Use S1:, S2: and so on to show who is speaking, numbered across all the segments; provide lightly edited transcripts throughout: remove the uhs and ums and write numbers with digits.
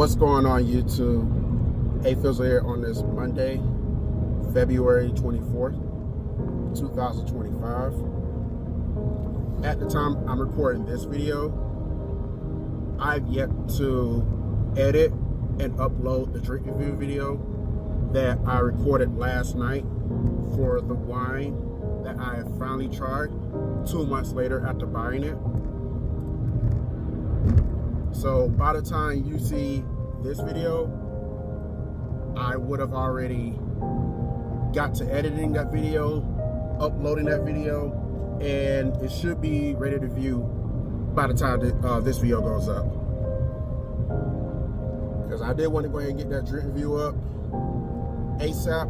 S1: What's going on, YouTube? A-Fizzle here on this Monday, February 24th, 2025. At the time I'm recording this video, I've yet to edit and upload the drink review video that I recorded last night for the wine that I have finally tried 2 months later after buying it. So by the time you see this video, I would have already got to editing that video, uploading that video, and it should be ready to view by the time this video goes up. Because I did want to go ahead and get that drink review up ASAP,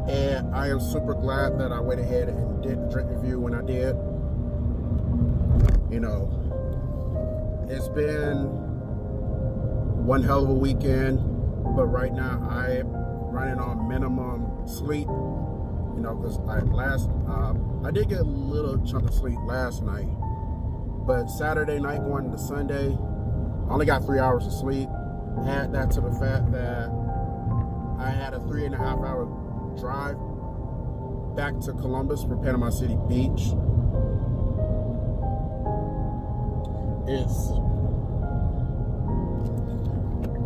S1: and I am super glad that I went ahead and did the drink review when I did. You know, it's been one hell of a weekend, but right now I'm running on minimum sleep. You know, because I did get a little chunk of sleep last night, but Saturday night going into Sunday, I only got 3 hours of sleep. Add that to the fact that I had a 3.5 hour drive back to Columbus from Panama City Beach.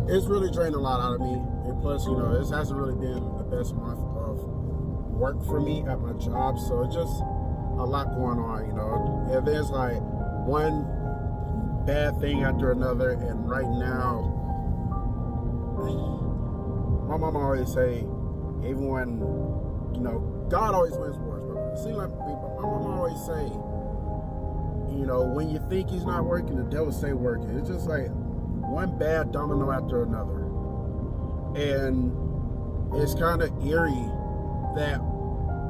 S1: It's really drained a lot out of me, and plus, you know, this hasn't really been the best month of work for me at my job, so it's just a lot going on, you know. And there's like one bad thing after another, and right now, my mama always say, even when, you know, God always wins wars, but it seems like my mama always say, you know, when you think he's not working, the devil say working. It's just like one bad domino after another. And it's kind of eerie that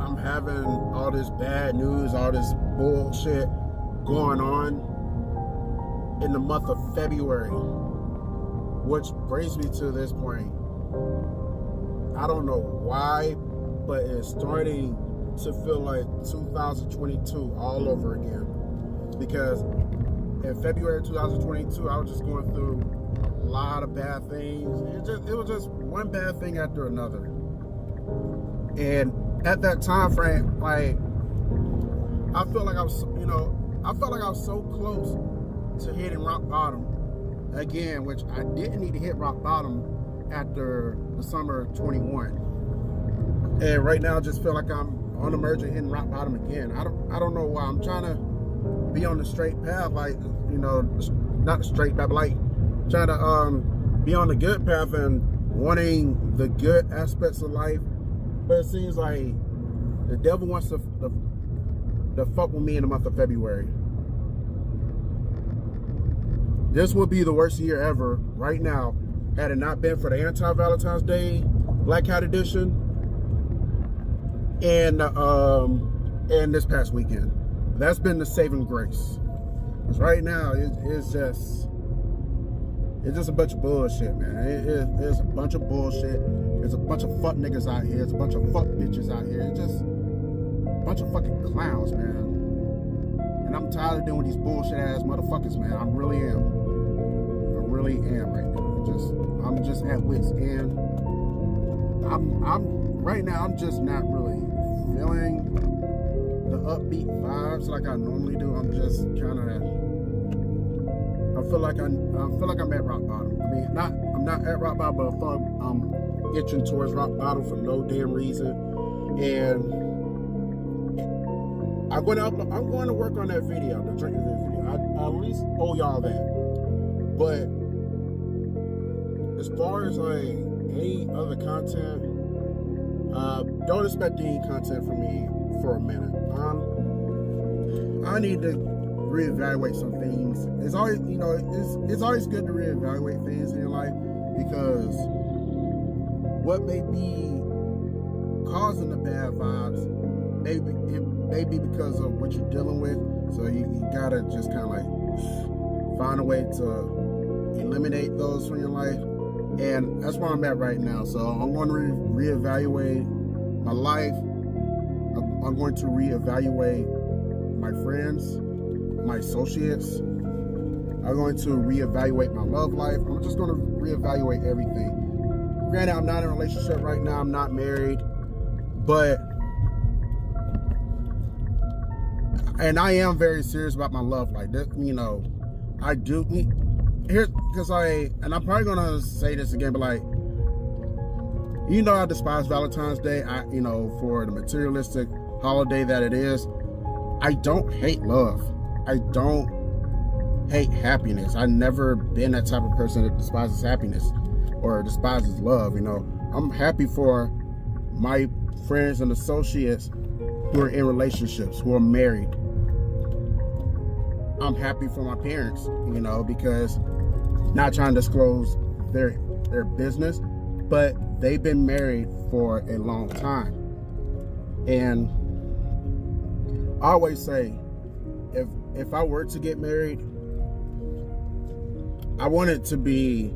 S1: I'm having all this bad news, all this bullshit going on in the month of February, which brings me to this point. I don't know why, but it's starting to feel like 2022 all over again. Because in February 2022, I was just going through a lot of bad things. It was just one bad thing after another. And at that time frame, like, I felt like I was so close to hitting rock bottom again, which I didn't need to hit rock bottom after the summer of 21. And right now I just feel like I'm on the merge and hitting rock bottom again. I don't know why. I'm trying to be on the straight path, like, you know, not the straight path, but like trying to be on the good path and wanting the good aspects of life. But it seems like the devil wants to fuck with me in the month of February. This would be the worst year ever right now had it not been for the anti-Valentine's Day Black Hat Edition and this past weekend. That's been the saving grace. Because right now, it's just a bunch of bullshit, man. It's a bunch of bullshit. There's a bunch of fuck niggas out here. There's a bunch of fuck bitches out here. It's just a bunch of fucking clowns, man. And I'm tired of dealing with these bullshit ass motherfuckers, man. I really am right now. I'm just at wit's end. Right now, I'm just not really feeling the upbeat vibes like I normally do. I'm just kind of, I feel like I'm at rock bottom. I mean, I'm not at rock bottom, but I feel like I'm itching towards rock bottom for no damn reason. And I'm going to work on that video, the drink review video. I at least owe y'all that. But as far as like any other content, don't expect any content from me for a minute. I need to reevaluate some things. It's always, you know, it's always good to reevaluate things in your life, because what may be causing the bad vibes, maybe it may be because of what you're dealing with. So you gotta just kind of like find a way to eliminate those from your life. And that's where I'm at right now. So I'm going to reevaluate my life. I'm going to reevaluate my friends, my associates. I'm going to reevaluate my love life. I'm just going to reevaluate everything. Granted, I'm not in a relationship right now. I'm not married, and I am very serious about my love life. I do here because and I'm probably gonna say this again, but I despise Valentine's Day. For the materialistic holiday that it is, I don't hate love. I don't hate happiness. I've never been that type of person that despises happiness or despises love. I'm happy for my friends and associates who are in relationships, who are married. I'm happy for my parents, because not trying to disclose their business, but they've been married for a long time. And I always say, if I were to get married, I want it to be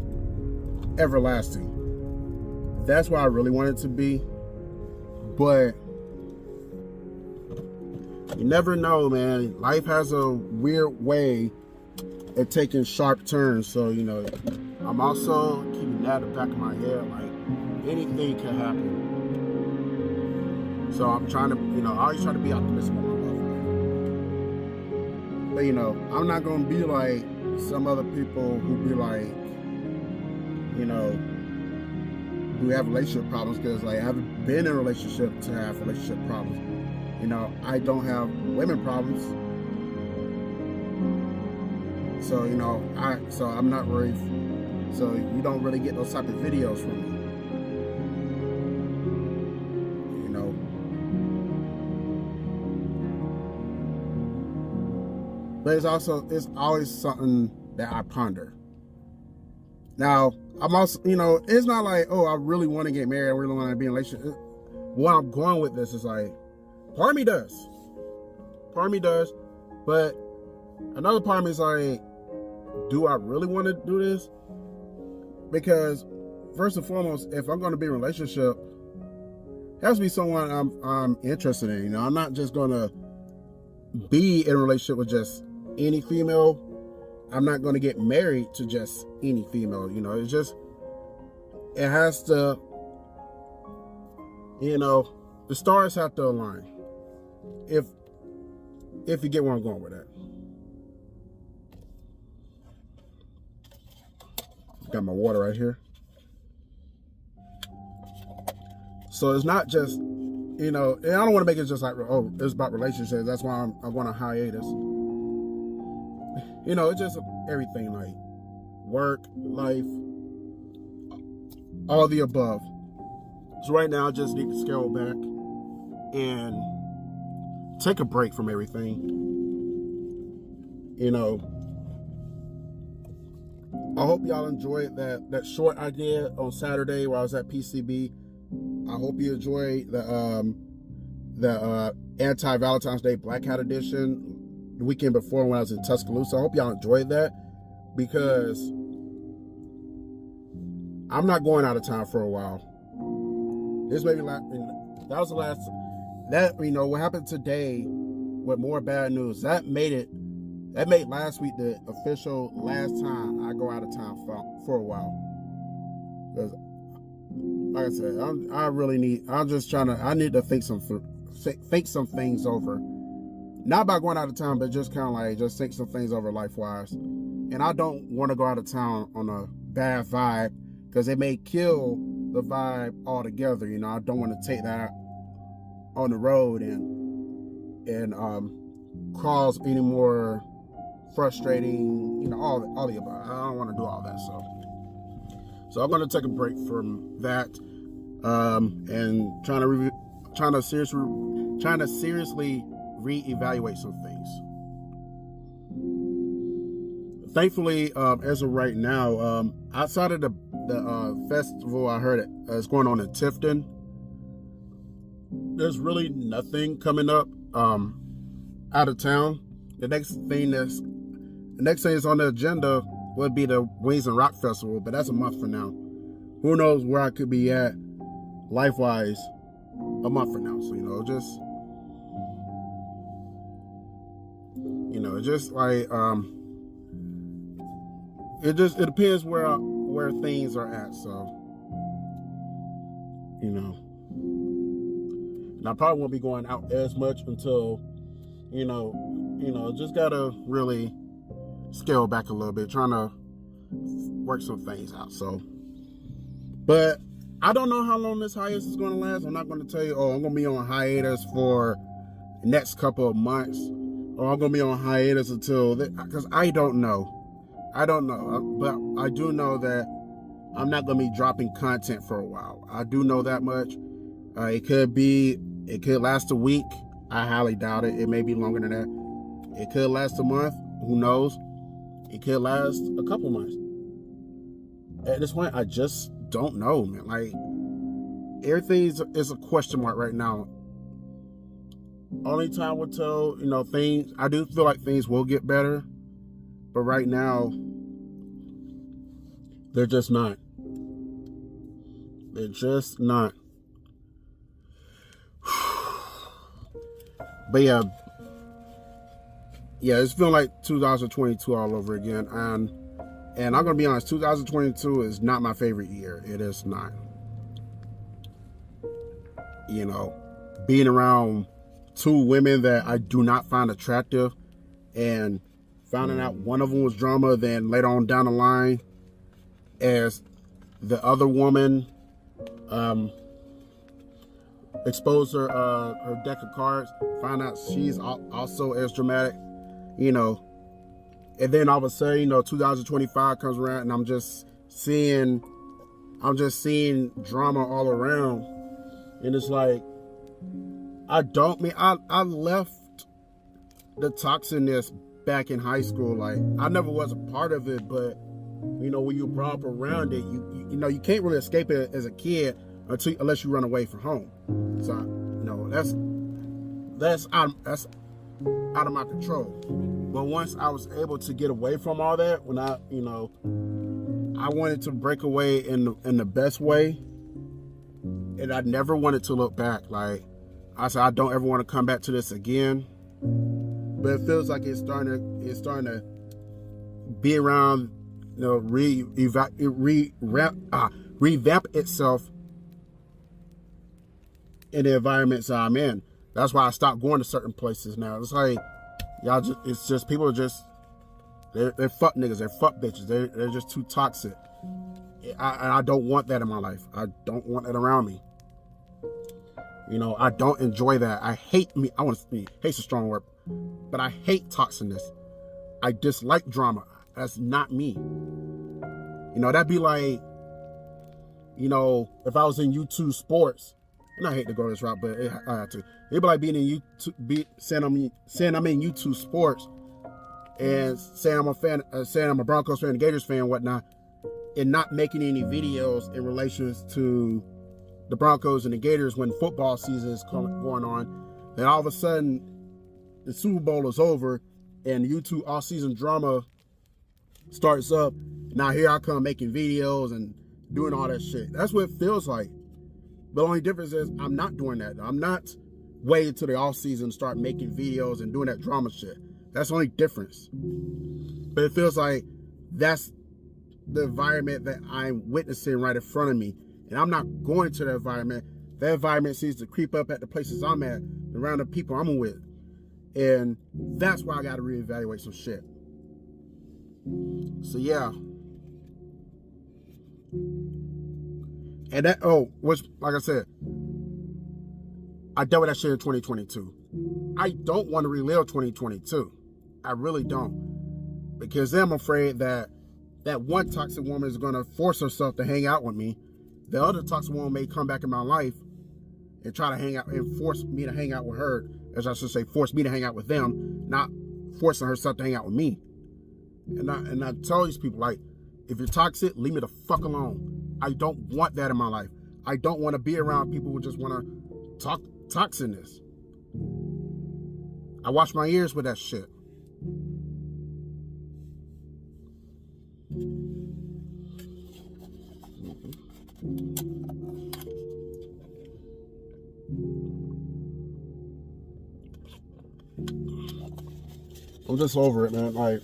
S1: everlasting. That's what I really want it to be. But you never know, man. Life has a weird way of taking sharp turns. So, I'm also keeping that in the back of my head, like anything can happen. So I'm trying to, I always try to be optimistic about my life. But, I'm not going to be like some other people who be like, who have relationship problems, because I haven't been in a relationship to have relationship problems. I don't have women problems. So, so I'm not worried. So you don't really get those type of videos from me. But it's always something that I ponder. Now, I'm also, it's not like, oh, I really want to get married, I really want to be in a relationship. Where I'm going with this is like, part of me does. But another part of me is like, do I really want to do this? Because first and foremost, if I'm going to be in a relationship, it has to be someone I'm interested in. I'm not just going to be in a relationship with just any female. I'm not going to get married to just any female. It has to, the stars have to align. If you get where I'm going with that. Got my water right here. So it's not just, and I don't want to make it just like, oh, it's about relationships. That's why I'm going on hiatus. It's just everything, like work, life, all the above. So right now I just need to scale back and take a break from everything. I hope y'all enjoyed that short I did on Saturday where I was at PCB. I hope you enjoyed the anti-Valentine's Day Black Hat edition the weekend before when I was in Tuscaloosa. I hope y'all enjoyed that, because I'm not going out of town for a while. This may be that was the last. That what happened today with more bad news. That made last week the official last time I go out of town for a while. Because, like I said, I need to think some things over. Not about going out of town, but just kind of like just think some things over life-wise. And I don't want to go out of town on a bad vibe, because it may kill the vibe altogether. I don't want to take that on the road and cause any more frustrating, all the above. I don't want to do all that. So I'm going to take a break from that, and trying to seriously reevaluate some things. Thankfully, as of right now, outside of the festival I heard is going on in Tifton, there's really nothing coming up out of town. The next thing is on the agenda would be the Wings and Rock Festival, but that's a month from now. Who knows where I could be at life-wise a month from now. So just like it depends where things are at. So, you know, and I probably won't be going out as much until, just gotta really scale back a little bit, trying to work some things out. So, but I don't know how long this hiatus is going to last. I'm not going to tell you, I'm going to be on hiatus for the next couple of months, or I'm going to be on hiatus until, because I don't know. But I do know that I'm not going to be dropping content for a while. I do know that much. It could last a week. I highly doubt it. It may be longer than that. It could last a month. Who knows? It could last a couple months. At this point, I just don't know, man. Like, everything is a question mark right now. Only time will tell, things. I do feel like things will get better, but right now, they're just not. They're just not. But yeah, it's feeling like 2022 all over again. And I'm going to be honest, 2022 is not my favorite year. It is not. Being around two women that I do not find attractive and finding out one of them was drama, then later on down the line, as the other woman exposed her deck of cards, find out she's also as dramatic, and then all of a sudden, 2025 comes around and I'm just seeing drama all around. And it's like, I left the toxicness back in high school. Like, I never was a part of it, but when you brought up around it, you can't really escape it as a kid unless you run away from home. So, that's out of my control. But once I was able to get away from all that, when I wanted to break away in the best way, and I never wanted to look back. Like I said, I don't ever want to come back to this again. But it feels like it's starting to be around, revamp itself in the environments I'm in. That's why I stopped going to certain places now. It's like, people are just, they're fuck niggas, they're fuck bitches, they're just too toxic. I don't want that in my life. I don't want that around me. I don't enjoy that. I hate me. Hate's a strong word, but I hate toxicness. I dislike drama. That's not me. That'd be like, if I was in YouTube sports, and I hate to go this route, but I have to. It'd be like being in YouTube, saying I'm in YouTube sports, and saying I'm a fan, saying I'm a Broncos fan, Gators fan, and whatnot, and not making any videos in relations to the Broncos and the Gators when football season is going on. Then all of a sudden, the Super Bowl is over, and YouTube all-season drama starts up. Now here I come making videos and doing all that shit. That's what it feels like. The only difference is I'm not doing that. I'm not waiting till the off season to start making videos and doing that drama shit. That's the only difference. But it feels like that's the environment that I'm witnessing right in front of me. And I'm not going to that environment. That environment seems to creep up at the places I'm at, around the people I'm with. And that's why I got to reevaluate some shit. So yeah. And that, which, like I said, I dealt with that shit in 2022. I don't want to relive 2022. I really don't. Because then I'm afraid that one toxic woman is going to force herself to hang out with me. The other toxic woman may come back in my life and try to hang out and force me to hang out with her. As I should say, force me to hang out with them, not forcing herself to hang out with me. And I tell these people, like, if you're toxic, leave me the fuck alone. I don't want that in my life. I don't want to be around people who just want to talk toxicness. I wash my ears with that shit. I'm just over it, man. Like,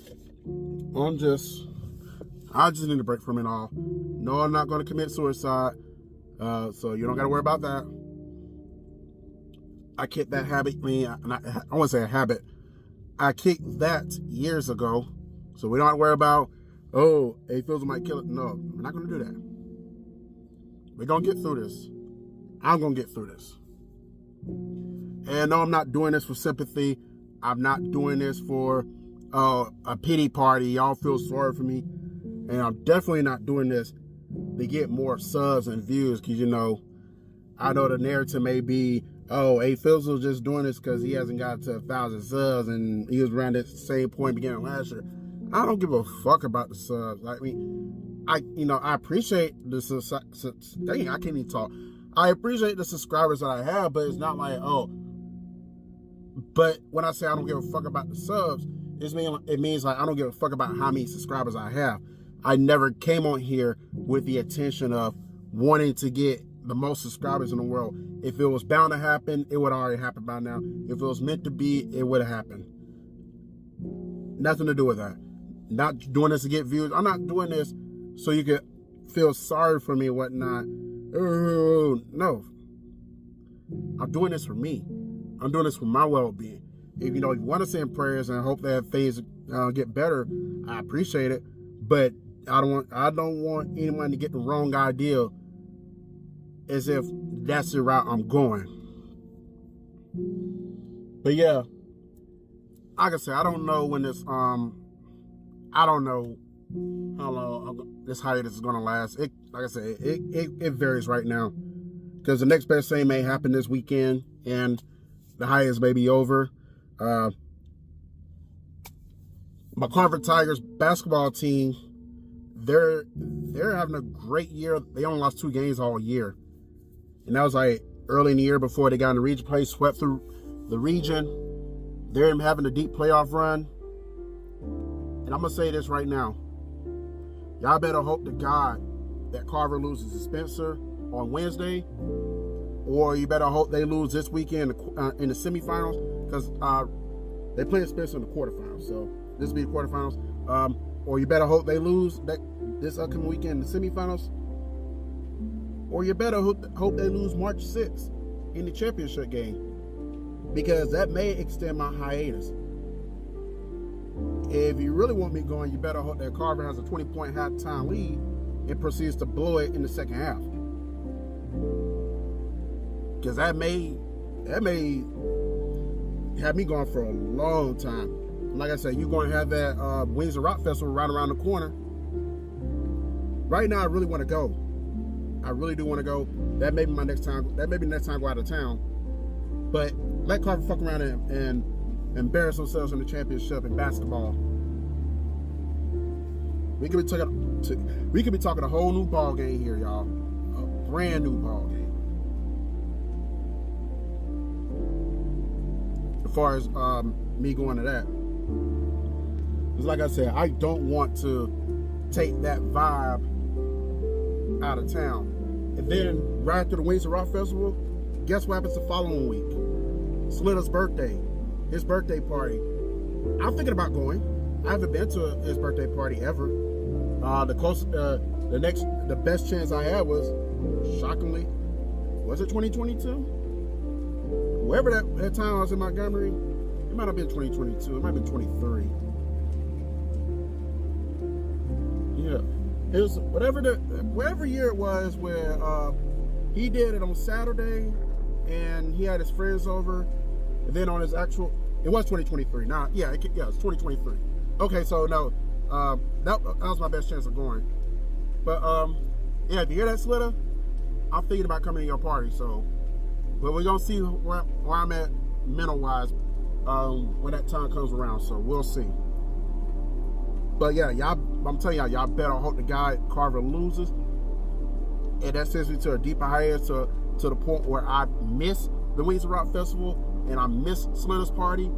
S1: I just need a break from it all. No, I'm not going to commit suicide. So you don't got to worry about that. I kicked that habit. I wouldn't say a habit. I kicked that years ago. So we don't have to worry about, oh, A-Fizzle might kill it. No, we're not going to do that. We're going to get through this. I'm going to get through this. And no, I'm not doing this for sympathy. I'm not doing this for a pity party. Y'all feel sorry for me. And I'm definitely not doing this to get more subs and views. Because, you know, I know the narrative may be, oh, A-Fizzle just doing this because he hasn't got to 1,000 subs. And he was around that same point beginning last year. I don't give a fuck about the subs. I mean, I appreciate the dang, I can't even talk. I appreciate the subscribers that I have, but it's not like, oh. But when I say I don't give a fuck about the subs, it means like I don't give a fuck about how many subscribers I have. I never came on here with the intention of wanting to get the most subscribers in the world. If it was bound to happen, it would already happen by now. If it was meant to be, it would have happened. Nothing to do with that. Not doing this to get views. I'm not doing this so you could feel sorry for me and whatnot. Oh, no. I'm doing this for me. I'm doing this for my well-being. If you want to send prayers and hope that things get better, I appreciate it. But I don't want anyone to get the wrong idea as if that's the route I'm going. But yeah, like I said, I don't know when this I don't know how long this hiatus is gonna last. Like I said, it varies right now because the next best thing may happen this weekend and the hiatus may be over. My Carver Tigers basketball team, they're having a great year. They only lost 2 games all year, and that was like early in the year before they got in the region play, swept through the region. They're having a deep playoff run. And I'm going to say this right now. Y'all better hope to God that Carver loses to Spencer on Wednesday. Or you better hope they lose this weekend in the semifinals. Because they play Spencer in the quarterfinals. So this will be the quarterfinals. Or you better hope they lose this upcoming weekend in the semifinals. Or you better hope they lose March 6th in the championship game. Because that may extend my hiatus. If you really want me going, you better hope that Carver has a 20-point halftime lead and proceeds to blow it in the second half. Because that may have me going for a long time. Like I said, you're going to have that Wings of Rock Festival right around the corner. Right now, I really want to go. I really do want to go. That may be my next time. That may be the next time I go out of town. But let Carver fuck around and embarrass themselves in the championship in basketball. We could be talking a whole new ball game here, y'all. A brand new ball game. As far as me going to that, because like I said, I don't want to take that vibe out of town. And then right after the Wings of Rock Festival, guess what happens the following week? Slitter's birthday. His birthday party. I'm thinking about going. I haven't been to his birthday party ever. The best chance I had was, shockingly, was it 2022? Wherever that time I was in Montgomery, it might have been 2022. It might have been 23. Yeah, it was whatever year it was where he did it on Saturday, and he had his friends over. And then on his actual, it was 2023. Nah, yeah, it's 2023. Okay, so no, that was my best chance of going. But yeah, if you hear that, Slitter, I'm thinking about coming to your party. So, but we're gonna see where I'm at mental wise when that time comes around. So we'll see. But yeah, I'm telling y'all better hope the guy Carver loses, and that sends me to a deeper hiatus to the point where I miss the Wings of Rock Festival. And I miss Slitter's party.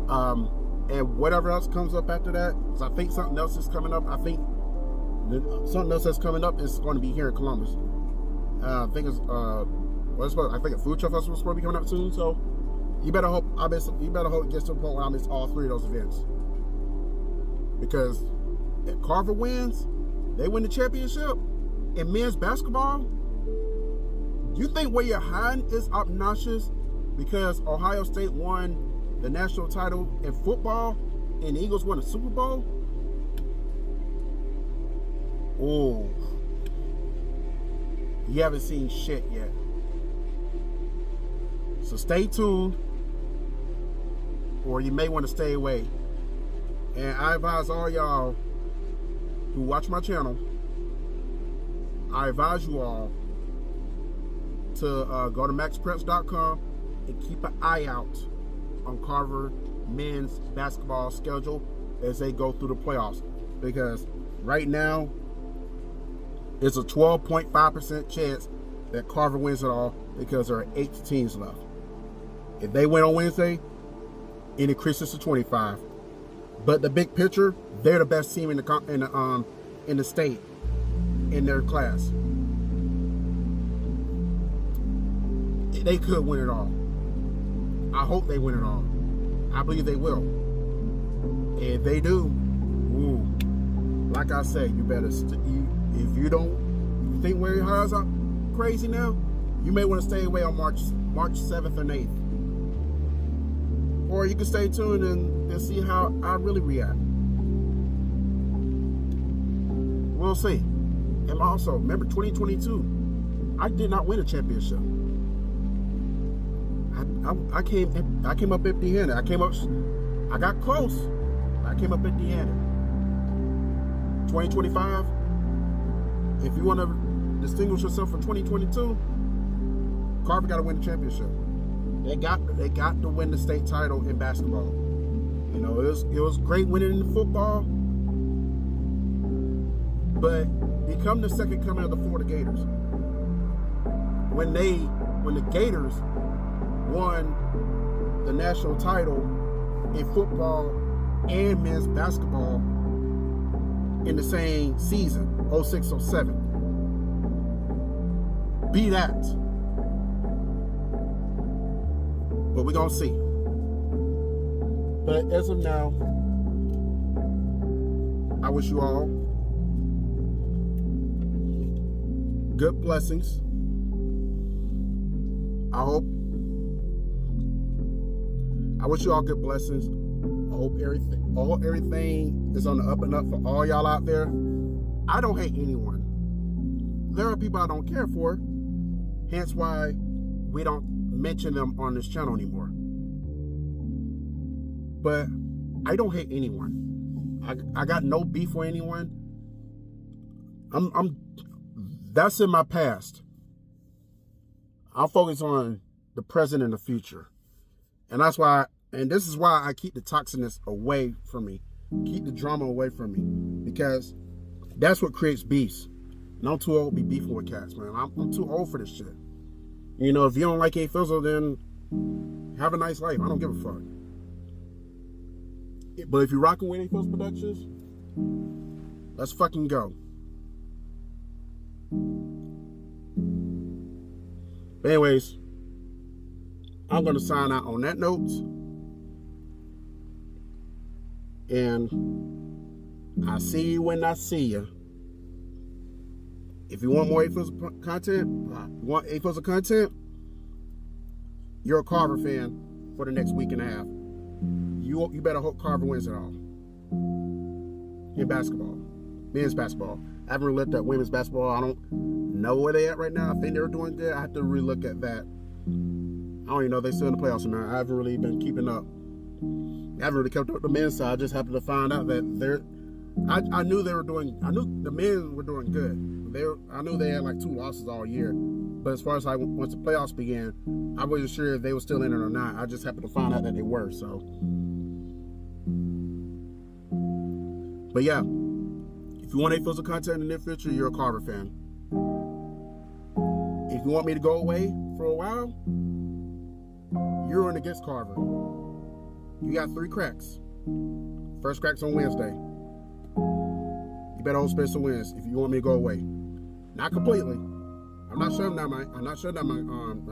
S1: And whatever else comes up after that, because I think something else is coming up. I think something else that's coming up is going to be here in Columbus. I think it's I think a food truck festival is supposed to be coming up soon. So you better hope it gets to the point where I miss all 3 of those events. Because if Carver wins, they win the championship in men's basketball, you think where you're hiding is obnoxious because Ohio State won the national title in football and the Eagles won the Super Bowl? Oh, you haven't seen shit yet. So stay tuned, or you may want to stay away. And I advise all y'all who watch my channel, I advise you all to go to maxpress.com and keep an eye out on Carver men's basketball schedule as they go through the playoffs. Because right now, it's a 12.5% chance that Carver wins it all because there are 8 teams left. If they win on Wednesday, it increases to 25. But the big picture, they're the best team in the state in their class. They could win it all. I hope they win it all. I believe they will. If they do, ooh, like I said, you better. If you think where your heart's up crazy now, you may want to stay away on March 7th and 8th. Or you can stay tuned and see how I really react. We'll see. And also, remember 2022, I did not win a championship. I came up empty-handed. I got close. I came up empty-handed. 2025, if you want to distinguish yourself from 2022, Carver got to win the championship. They got to win the state title in basketball. You know, it was great winning in football, but become the second coming of the Florida Gators. When the Gators won the national title in football and men's basketball in the same season, 06-07. Be that. But we're going to see. But as of now, I wish you all good blessings. I wish you all good blessings. I hope everything is on the up and up for all y'all out there. I don't hate anyone. There are people I don't care for, hence why we don't mention them on this channel anymore. But I don't hate anyone. I got no beef with anyone. That's in my past. I'll focus on the present and the future. And that's why, and this is why I keep the toxicness away from me. Keep the drama away from me. Because that's what creates beefs. And I'm too old to be beefing with cats, man. I'm too old for this shit. You know, if you don't like A-Fizzle, then have a nice life. I don't give a fuck. But if you're rocking with A-Fizzle Productions, let's fucking go. But anyways, I'm going to sign out on that note. And I see you when I see you. If you want more A-Fizzle content, you're a Carver fan for the next week and a half. You better hope Carver wins it all. In basketball. Men's basketball. I haven't really looked at women's basketball. I don't know where they at right now. I think they're doing good. I have to really look at that. I don't even know if they're still in the playoffs or not. I haven't really been keeping up. I haven't really kept up with the men's side. I just happened to find out that I knew they were doing, I knew the men were doing good. I knew they had like 2 losses all year. But as far as once the playoffs began, I wasn't sure if they were still in it or not. I just happened to find out that they were, so. But yeah, if you want A-Fizzle content in the near future, you're a Carver fan. If you want me to go away for a while, you're in against Carver. You got 3 cracks. First crack's on Wednesday. You better hold space to wins if you want me to go away. Not completely. I'm not shutting down my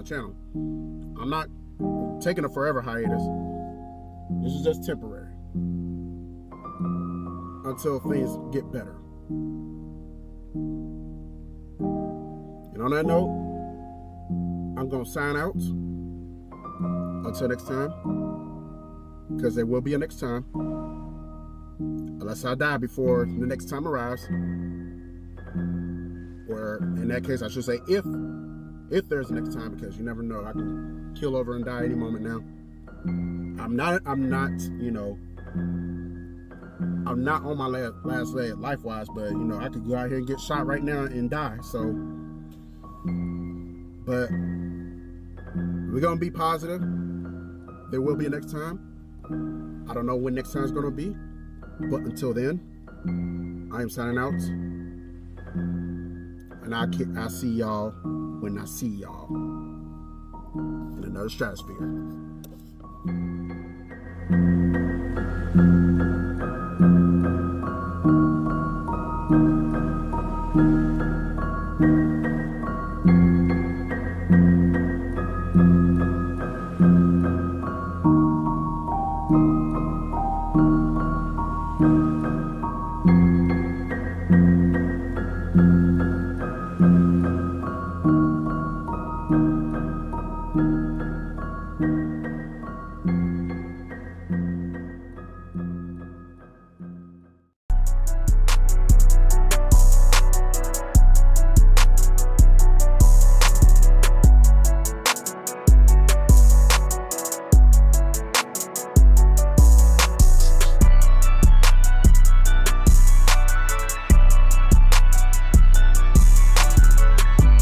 S1: channel. I'm not taking a forever hiatus. This is just temporary. until things get better. And on that note, I'm going to sign out. Until next time, because there will be a next time, unless I die before the next time arrives. Or in that case, I should say if there's a next time, because you never know. I can kill over and die any moment now. I'm not on my last leg life-wise, but I could go out here and get shot right now and die. So, but we're gonna be positive. There will be a next time. I don't know when next time is gonna be, but until then, I am signing out, and I'll see y'all when I see y'all in another stratosphere.